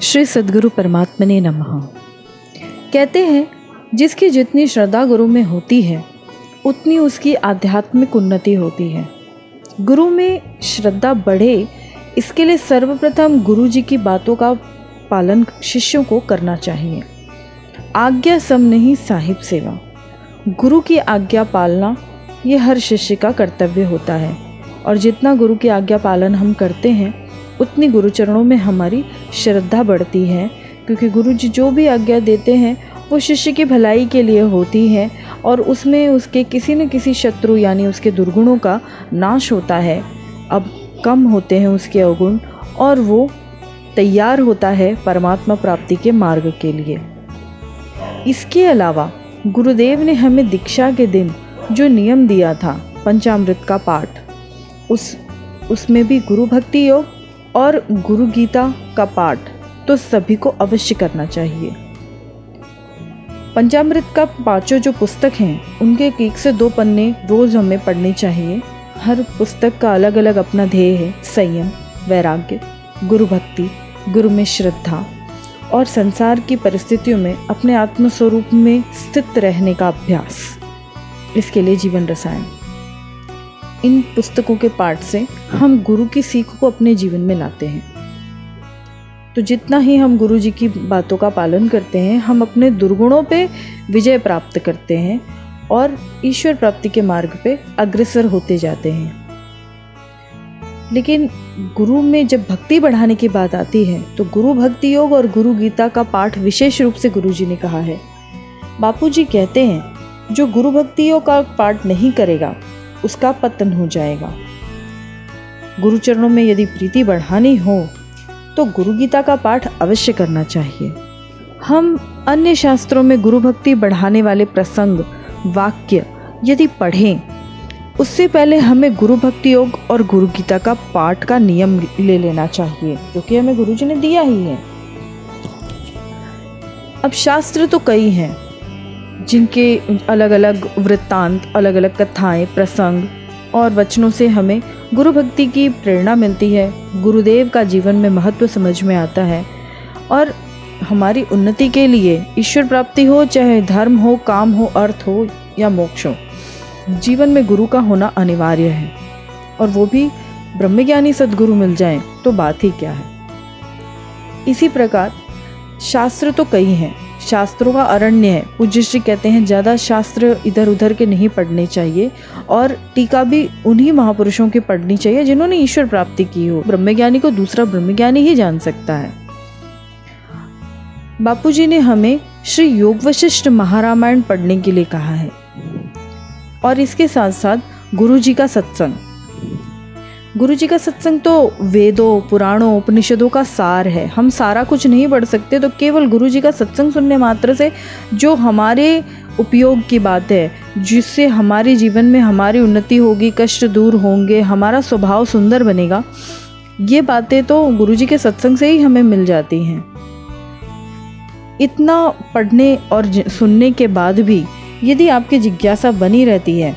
श्री सद्गुरु परमात्मने नमः। कहते हैं जिसकी जितनी श्रद्धा गुरु में होती है उतनी उसकी आध्यात्मिक उन्नति होती है। गुरु में श्रद्धा बढ़े इसके लिए सर्वप्रथम गुरु जी की बातों का पालन शिष्यों को करना चाहिए। आज्ञा सम नहीं साहिब सेवा, गुरु की आज्ञा पालना ये हर शिष्य का कर्तव्य होता है। और जितना गुरु की आज्ञा पालन हम करते हैं उतनी गुरुचरणों में हमारी श्रद्धा बढ़ती है, क्योंकि गुरु जी जो भी आज्ञा देते हैं वो शिष्य की भलाई के लिए होती है और उसमें उसके किसी न किसी शत्रु यानी उसके दुर्गुणों का नाश होता है। अब कम होते हैं उसके अवगुण और वो तैयार होता है परमात्मा प्राप्ति के मार्ग के लिए। इसके अलावा गुरुदेव ने हमें दीक्षा के दिन जो नियम दिया था पंचामृत का पाठ, उसमें भी गुरु भक्ति योग और गुरु गीता का पाठ तो सभी को अवश्य करना चाहिए। पंचामृत का पांचों जो पुस्तक हैं उनके 1 से 2 पन्ने रोज हमें पढ़ने चाहिए। हर पुस्तक का अलग अलग अपना ध्येय है, संयम, वैराग्य, गुरु भक्ति, गुरु में श्रद्धा और संसार की परिस्थितियों में अपने आत्मस्वरूप में स्थित रहने का अभ्यास, इसके लिए जीवन रसायन। इन पुस्तकों के पाठ से हम गुरु की सीख को अपने जीवन में लाते हैं। तो जितना ही हम गुरु जी की बातों का पालन करते हैं हम अपने दुर्गुणों पे विजय प्राप्त करते हैं और ईश्वर प्राप्ति के मार्ग पे अग्रसर होते जाते हैं। लेकिन गुरु में जब भक्ति बढ़ाने की बात आती है तो गुरु भक्ति योग और गुरु गीता का पाठ विशेष रूप से गुरु जी ने कहा है। बापू जी कहते हैं जो गुरु भक्ति योग का पाठ नहीं करेगा उसका पतन हो जाएगा। गुरु चरणों में यदि प्रीति बढ़ानी हो तो गुरु गीता का पाठ अवश्य करना चाहिए। हम अन्य शास्त्रों में गुरु भक्ति बढ़ाने वाले प्रसंग, वाक्य यदि पढ़ें उससे पहले हमें गुरु भक्ति योग और गुरु गीता का पाठ का नियम ले लेना चाहिए, क्योंकि हमें गुरु जी ने दिया ही है। अब शास्त्र तो कई हैं जिनके अलग अलग वृत्तांत, अलग अलग कथाएं, प्रसंग और वचनों से हमें गुरु भक्ति की प्रेरणा मिलती है। गुरुदेव का जीवन में महत्व समझ में आता है और हमारी उन्नति के लिए ईश्वर प्राप्ति हो, चाहे धर्म हो, काम हो, अर्थ हो या मोक्ष हो, जीवन में गुरु का होना अनिवार्य है। और वो भी ब्रह्मज्ञानी सद्गुरु मिल जाएं तो बात ही क्या है। इसी प्रकार शास्त्र तो कई हैं, शास्त्रों का अरण्य है। पूज्य श्री कहते हैं ज़्यादा शास्त्र इधर उधर के नहीं पढ़ने चाहिए और टीका भी उन्हीं महापुरुषों की पढ़नी चाहिए जिन्होंने ईश्वर प्राप्ति की हो। ब्रह्मज्ञानी को दूसरा ब्रह्मज्ञानी ही जान सकता है। बापू जी ने हमें श्री योग वशिष्ठ महारामायण पढ़ने के लिए कहा है और इसके साथ साथ गुरु जी का सत्संग। गुरु जी का सत्संग तो वेदों, पुराणों, उपनिषदों का सार है। हम सारा कुछ नहीं पढ़ सकते, तो केवल गुरु जी का सत्संग सुनने मात्र से जो हमारे उपयोग की बात है, जिससे हमारे जीवन में हमारी उन्नति होगी, कष्ट दूर होंगे, हमारा स्वभाव सुंदर बनेगा, ये बातें तो गुरु जी के सत्संग से ही हमें मिल जाती हैं। इतना पढ़ने और सुनने के बाद भी यदि आपकी जिज्ञासा बनी रहती है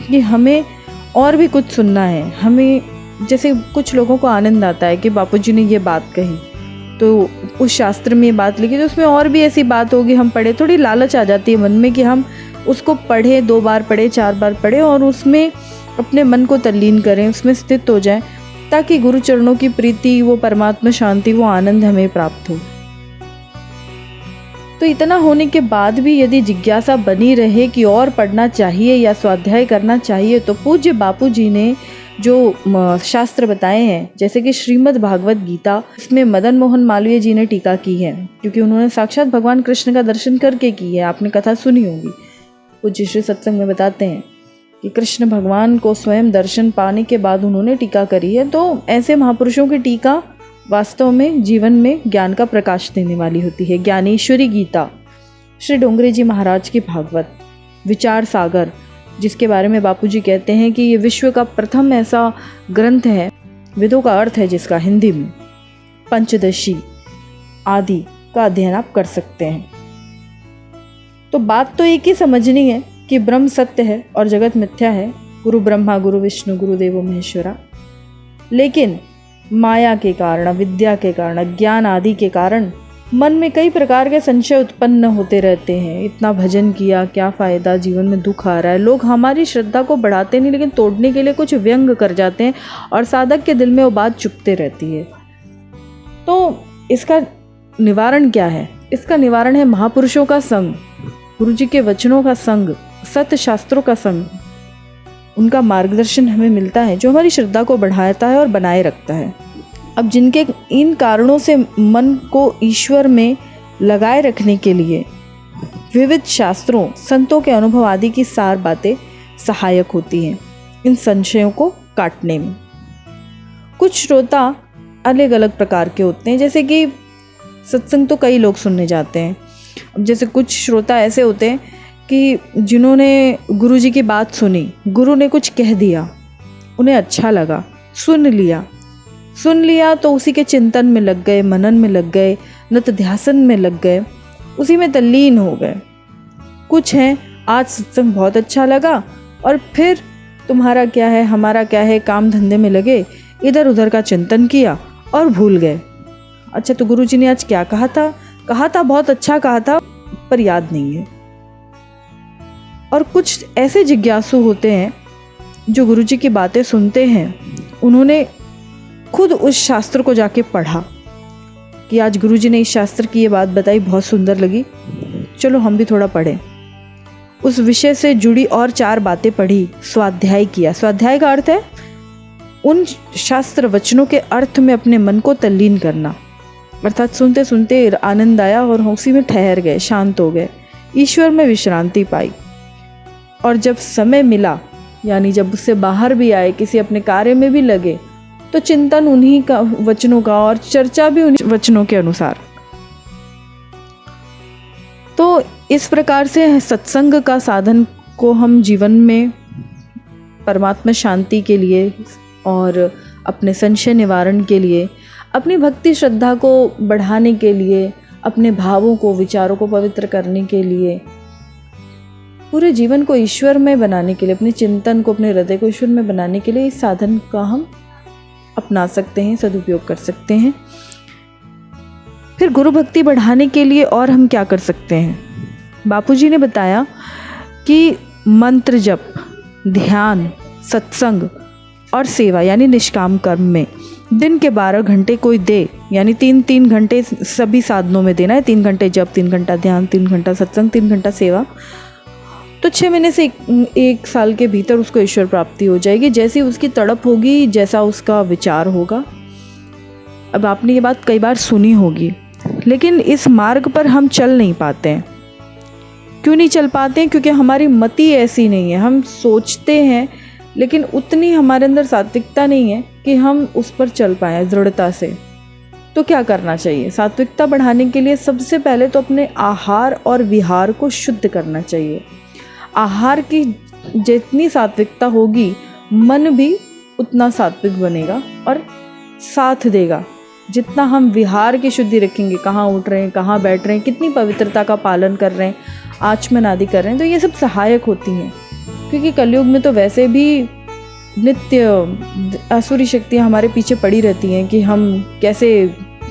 कि हमें और भी कुछ सुनना है, हमें जैसे कुछ लोगों को आनंद आता है कि बापू जी ने ये बात कही तो उस शास्त्र में ये बात लिखी तो उसमें और भी ऐसी बात होगी, हम पढ़े, थोड़ी लालच आ जाती है मन में कि हम उसको पढ़े, 2 बार पढ़े, 4 बार पढ़े और उसमें अपने मन को तल्लीन करें, उसमें स्थित हो जाएं, ताकि गुरु चरणों की प्रीति, वो परमात्मा शांति, वो आनंद हमें प्राप्त हो। तो इतना होने के बाद भी यदि जिज्ञासा बनी रहे कि और पढ़ना चाहिए या स्वाध्याय करना चाहिए, तो पूज्य बापू जी ने जो शास्त्र बताए हैं, जैसे कि श्रीमद् भागवत गीता, इसमें मदन मोहन मालवीय जी ने टीका की है, क्योंकि उन्होंने साक्षात भगवान कृष्ण का दर्शन करके की है। आपने कथा सुनी होगी। पूज्य श्री सत्संग में बताते हैं कि कृष्ण भगवान को स्वयं दर्शन पाने के बाद उन्होंने टीका करी है। तो ऐसे महापुरुषों की टीका वास्तव में जीवन में ज्ञान का प्रकाश देने वाली होती है। ज्ञानेश्वरी गीता, श्री डोंगरे जी महाराज की भागवत, विचार सागर, जिसके बारे में बापू जी कहते हैं कि ये विश्व का प्रथम ऐसा ग्रंथ है, वेदों का अर्थ है जिसका हिंदी में, पंचदशी आदि का अध्ययन आप कर सकते हैं। तो बात तो एक ही समझनी है कि ब्रह्म सत्य है और जगत मिथ्या है, गुरु ब्रह्मा गुरु विष्णु गुरुदेवो महेश्वरा। लेकिन माया के कारण, अविद्या के कारण, अज्ञान आदि के कारण मन में कई प्रकार के संशय उत्पन्न होते रहते हैं। इतना भजन किया क्या फ़ायदा, जीवन में दुख आ रहा है। लोग हमारी श्रद्धा को बढ़ाते नहीं, लेकिन तोड़ने के लिए कुछ व्यंग कर जाते हैं और साधक के दिल में वो बात चुभते रहती है। तो इसका निवारण क्या है? इसका निवारण है महापुरुषों का संग, गुरु जी के वचनों का संग, सत्य शास्त्रों का संग। उनका मार्गदर्शन हमें मिलता है जो हमारी श्रद्धा को बढ़ाता है और बनाए रखता है। अब जिनके इन कारणों से मन को ईश्वर में लगाए रखने के लिए विविध शास्त्रों, संतों के अनुभव आदि की सार बातें सहायक होती हैं इन संशयों को काटने में। कुछ श्रोता अलग अलग प्रकार के होते हैं, जैसे कि सत्संग तो कई लोग सुनने जाते हैं। अब जैसे कुछ श्रोता ऐसे होते हैं कि जिन्होंने गुरु जी की बात सुनी, गुरु ने कुछ कह दिया, उन्हें अच्छा लगा, सुन लिया तो उसी के चिंतन में लग गए, मनन में लग गए, नित्य में लग गए, उसी में तल्लीन हो गए। कुछ हैं आज सत्संग बहुत अच्छा लगा और फिर तुम्हारा क्या है हमारा क्या है, काम धंधे में लगे, इधर उधर का चिंतन किया और भूल गए। अच्छा तो गुरु जी ने आज क्या कहा था, बहुत अच्छा कहा था, पर याद नहीं है। और कुछ ऐसे जिज्ञासु होते हैं जो गुरु जी की बातें सुनते हैं, उन्होंने खुद उस शास्त्र को जाके पढ़ा कि आज गुरु जी ने इस शास्त्र की ये बात बताई, बहुत सुंदर लगी, चलो हम भी थोड़ा पढ़ें। उस विषय से जुड़ी और 4 बातें पढ़ी, स्वाध्याय किया। स्वाध्याय का अर्थ है उन शास्त्र वचनों के अर्थ में अपने मन को तल्लीन करना, अर्थात सुनते सुनते आनंद आया और उसी में ठहर गए, शांत हो गए, ईश्वर में विश्रांति पाई। और जब समय मिला, यानी जब उससे बाहर भी आए, किसी अपने कार्य में भी लगे, तो चिंतन उन्हीं का वचनों का और चर्चा भी उन्हीं वचनों के अनुसार। तो इस प्रकार से सत्संग का साधन को हम जीवन में परमात्मा शांति के लिए और अपने संशय निवारण के लिए, अपनी भक्ति श्रद्धा को बढ़ाने के लिए, अपने भावों को, विचारों को पवित्र करने के लिए, पूरे जीवन को ईश्वर में बनाने के लिए, अपने चिंतन को, अपने हृदय को ईश्वर में बनाने के लिए इस साधन का हम अपना सकते हैं, सदुपयोग कर सकते हैं। फिर गुरु भक्ति बढ़ाने के लिए और हम क्या कर सकते हैं? बापूजी ने बताया कि मंत्र जप, ध्यान, सत्संग और सेवा यानी निष्काम कर्म में दिन के 12 घंटे कोई दे, यानी 3-3 घंटे सभी साधनों में देना है। 3 घंटे जप, 3 घंटा ध्यान, 3 घंटा सत्संग, 3 घंटा सेवा। तो 6 महीने से 1 साल के भीतर उसको ईश्वर प्राप्ति हो जाएगी, जैसी उसकी तड़प होगी, जैसा उसका विचार होगा। अब आपने ये बात कई बार सुनी होगी, लेकिन इस मार्ग पर हम चल नहीं पाते हैं। क्यों नहीं चल पाते हैं? क्योंकि हमारी मति ऐसी नहीं है। हम सोचते हैं, लेकिन उतनी हमारे अंदर सात्विकता नहीं है कि हम उस पर चल पाएँ दृढ़ता से। तो क्या करना चाहिए? सात्विकता बढ़ाने के लिए सबसे पहले तो अपने आहार और विहार को शुद्ध करना चाहिए। आहार की जितनी सात्विकता होगी, मन भी उतना सात्विक बनेगा और साथ देगा। जितना हम विहार की शुद्धि रखेंगे, कहाँ उठ रहे हैं, कहाँ बैठ रहे हैं, कितनी पवित्रता का पालन कर रहे हैं, आचमन आदि कर रहे हैं, तो ये सब सहायक होती हैं। क्योंकि कलयुग में तो वैसे भी नित्य आसुरी शक्तियाँ हमारे पीछे पड़ी रहती हैं कि हम कैसे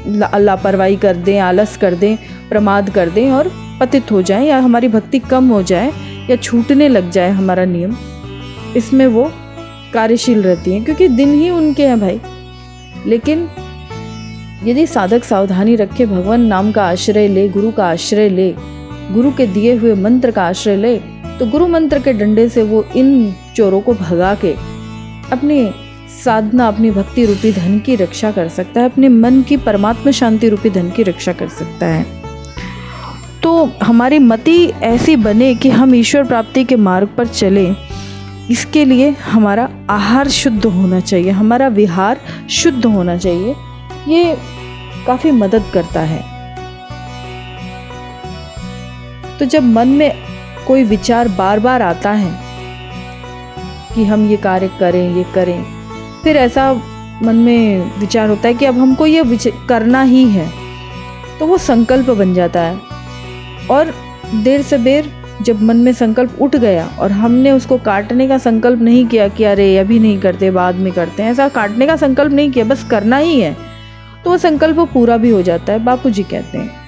लापरवाही कर दें, आलस कर दें, प्रमाद कर दें और पतित हो जाएं, या हमारी भक्ति कम हो जाए या छूटने लग जाए हमारा नियम। इसमें वो कार्यशील रहती हैं, क्योंकि दिन ही उनके हैं भाई। लेकिन यदि साधक सावधानी रखे, भगवान नाम का आश्रय ले, गुरु का आश्रय ले, गुरु के दिए हुए मंत्र का आश्रय ले, तो गुरु मंत्र के डंडे से वो इन चोरों को भगा के अपनी साधना, अपनी भक्ति रूपी धन की रक्षा कर सकता है, अपने मन की परमात्मा शांति रूपी धन की रक्षा कर सकता है। तो हमारी मति ऐसी बने कि हम ईश्वर प्राप्ति के मार्ग पर चलें, इसके लिए हमारा आहार शुद्ध होना चाहिए, हमारा विहार शुद्ध होना चाहिए। ये काफ़ी मदद करता है। तो जब मन में कोई विचार बार बार आता है कि हम ये कार्य करें, ये करें, फिर ऐसा मन में विचार होता है कि अब हमको ये करना ही है, तो वो संकल्प बन जाता है और देर से बेर जब मन में संकल्प उठ गया और हमने उसको काटने का संकल्प नहीं किया कि अरे अभी नहीं करते बाद में करते हैं, ऐसा काटने का संकल्प नहीं किया, बस करना ही है, तो वो संकल्प पूरा भी हो जाता है, बापूजी कहते हैं।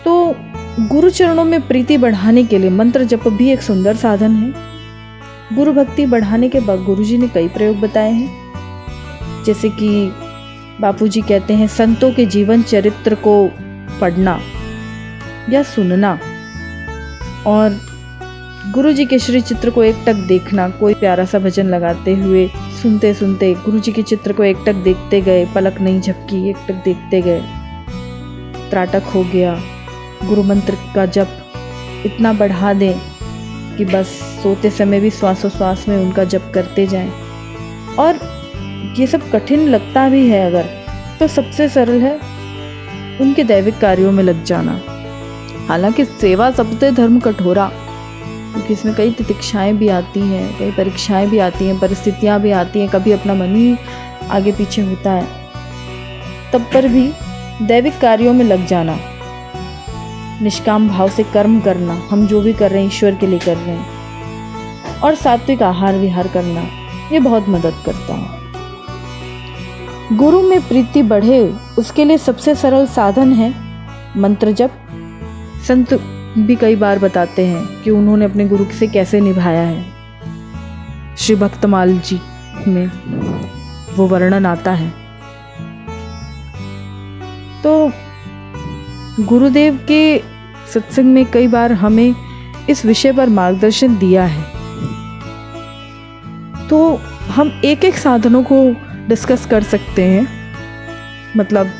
तो गुरु चरणों में प्रीति बढ़ाने के लिए मंत्र जप भी एक सुंदर साधन है। गुरु भक्ति बढ़ाने के बाद गुरुजी ने कई प्रयोग बताए हैं, जैसे कि बापूजी कहते हैं संतों के जीवन चरित्र को पढ़ना या सुनना और गुरुजी के श्री चित्र को एकटक देखना। कोई प्यारा सा भजन लगाते हुए सुनते सुनते गुरुजी के चित्र को एकटक देखते गए, पलक नहीं झपकी, एकटक देखते गए, त्राटक हो गया। गुरु मंत्र का जप इतना बढ़ा दें कि बस सोते समय भी श्वासोश्वास में उनका जप करते जाएं। और ये सब कठिन लगता भी है अगर, तो सबसे सरल है उनके दैविक कार्यों में लग जाना। हालांकि सेवा सबसे धर्म कठोरा, क्योंकि इसमें कई तितिक्षाएं भी आती हैं, कई परीक्षाएं भी आती हैं, परिस्थितियां भी आती हैं, कभी अपना मन ही आगे पीछे होता है, तब पर भी दैविक कार्यों में लग जाना, निष्काम भाव से कर्म करना, हम जो भी कर रहे हैं ईश्वर के लिए कर रहे हैं, और सात्विक आहार विहार करना, ये बहुत मदद करता है। गुरु में प्रीति बढ़े उसके लिए सबसे सरल साधन है मंत्र जप। संत भी कई बार बताते हैं कि उन्होंने अपने गुरु से कैसे निभाया है। श्री भक्तमाल जी में वो वर्णन आता है। तो गुरुदेव के सत्संग में कई बार हमें इस विषय पर मार्गदर्शन दिया है। तो हम एक एक साधनों को डिस्कस कर सकते हैं, मतलब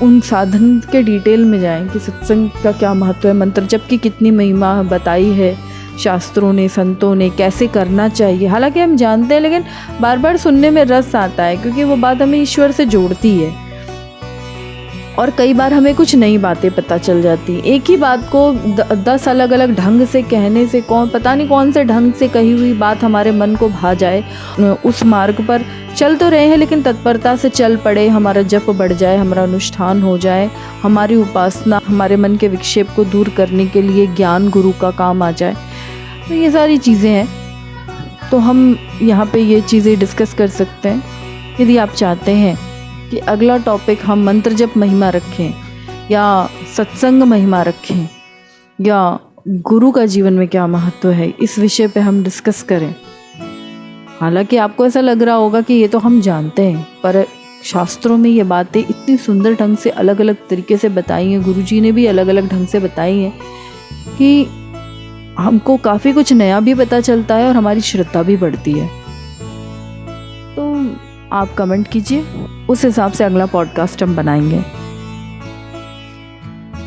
उन साधन के डिटेल में जाएं कि सत्संग का क्या महत्व है, मंत्र जप की कितनी महिमा बताई है शास्त्रों ने, संतों ने, कैसे करना चाहिए। हालांकि हम जानते हैं, लेकिन बार बार सुनने में रस आता है, क्योंकि वो बात हमें ईश्वर से जोड़ती है। और कई बार हमें कुछ नई बातें पता चल जाती हैं। एक ही बात को 10 अलग अलग ढंग से कहने से पता नहीं कौन से ढंग से कही हुई बात हमारे मन को भा जाए। उस मार्ग पर चल तो रहे हैं, लेकिन तत्परता से चल पड़े, हमारा जप बढ़ जाए, हमारा अनुष्ठान हो जाए, हमारी उपासना, हमारे मन के विक्षेप को दूर करने के लिए ज्ञान गुरु का काम आ जाए। तो ये सारी चीज़ें हैं, तो हम यहाँ पे ये चीज़ें डिस्कस कर सकते हैं। यदि आप चाहते हैं कि अगला टॉपिक हम मंत्र जप महिमा रखें या सत्संग महिमा रखें या गुरु का जीवन में क्या महत्व है, इस विषय पे हम डिस्कस करें। हालांकि आपको ऐसा लग रहा होगा कि ये तो हम जानते हैं, पर शास्त्रों में ये बातें इतनी सुंदर ढंग से अलग अलग तरीके से बताई हैं, गुरुजी ने भी अलग अलग ढंग से बताई हैं कि हमको काफ़ी कुछ नया भी पता चलता है और हमारी श्रद्धा भी बढ़ती है। तो आप कमेंट कीजिए, उस हिसाब से अगला पॉडकास्ट हम बनाएंगे।